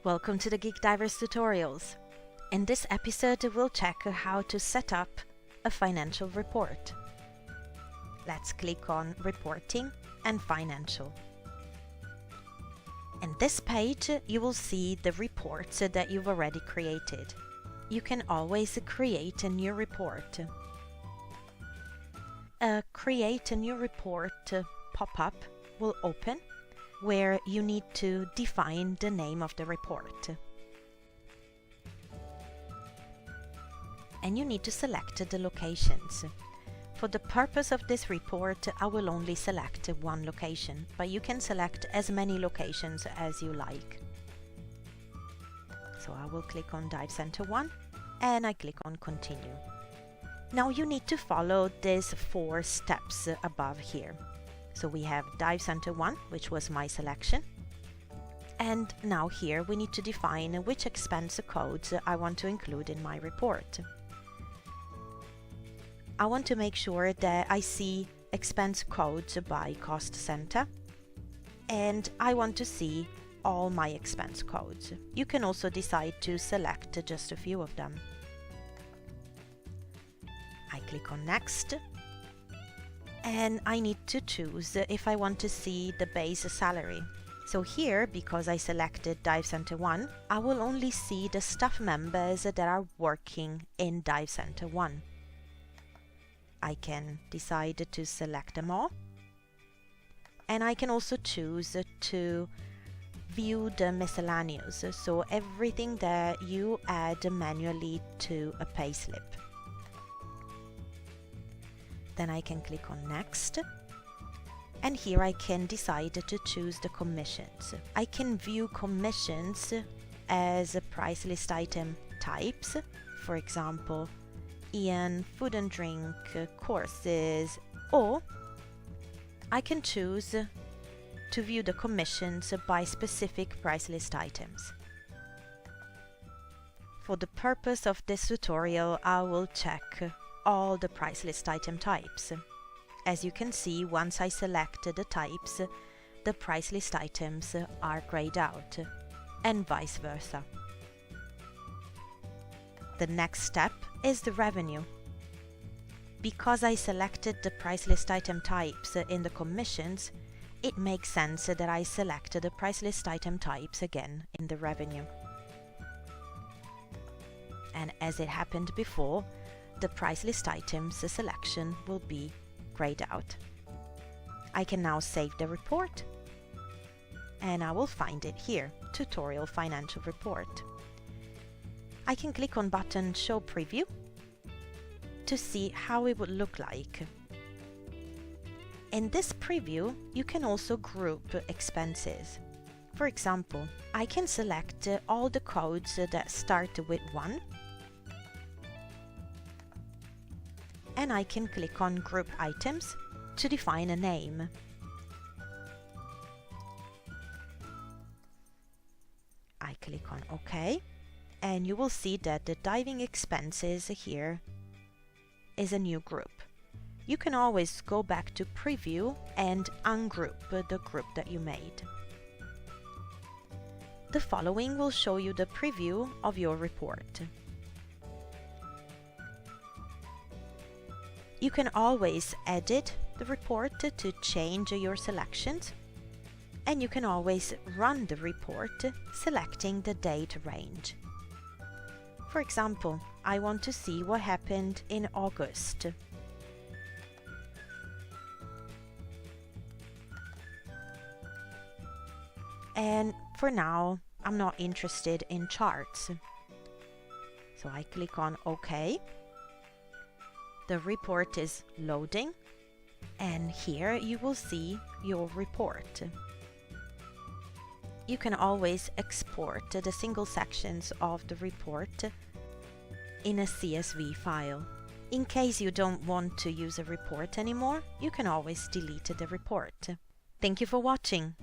Welcome to the Geek Divers tutorials. In this episode we'll check how to set up a financial report. Let's click on Reporting and Financial. In this page you will see the reports that you've already created. You can always create a new report. A Create a New Report pop-up will open where you need to define the name of the report. And you need to select the locations. For the purpose of this report, I will only select one location, but you can select as many locations as you like. So I will click on Dive Center 1 and I click on Continue. Now you need to follow these 4 steps above here. So we have Dive Center 1, which was my selection. And now here we need to define which expense codes I want to include in my report. I want to make sure that I see expense codes by cost center, and I want to see all my expense codes. You can also decide to select just a few of them. I click on Next, and I need to choose if I want to see the base salary. So here, because I selected Dive Center 1, I will only see the staff members that are working in Dive Center 1. I can decide to select them all, and I can also choose to view the miscellaneous, so everything that you add manually to a payslip. Then I can click on Next, and here I can decide to choose the commissions. I can view commissions as price list item types, for example, Ian, food and drink, courses, or I can choose to view the commissions by specific price list items. For the purpose of this tutorial, I will check all the price list item types. As you can see, once I select the types, the price list items are grayed out, and vice versa. The next step is the revenue. Because I selected the price list item types in the commissions, it makes sense that I select the price list item types again in the revenue. And as it happened before, the price list items selection will be grayed out. I can now save the report, and I will find it here, Tutorial Financial Report. I can click on button Show Preview to see how it would look like. In this preview, you can also group expenses. For example, I can select all the codes that start with 1, and I can click on Group Items to define a name. I click on OK, and you will see that the diving expenses here is a new group. You can always go back to Preview and ungroup the group that you made. The following will show you the preview of your report. You can always edit the report to change your selections, and you can always run the report selecting the date range. For example, I want to see what happened in August. And for now, I'm not interested in charts. So I click on OK. The report is loading, and here you will see your report. You can always export the single sections of the report in a CSV file. In case you don't want to use a report anymore, you can always delete the report. Thank you for watching.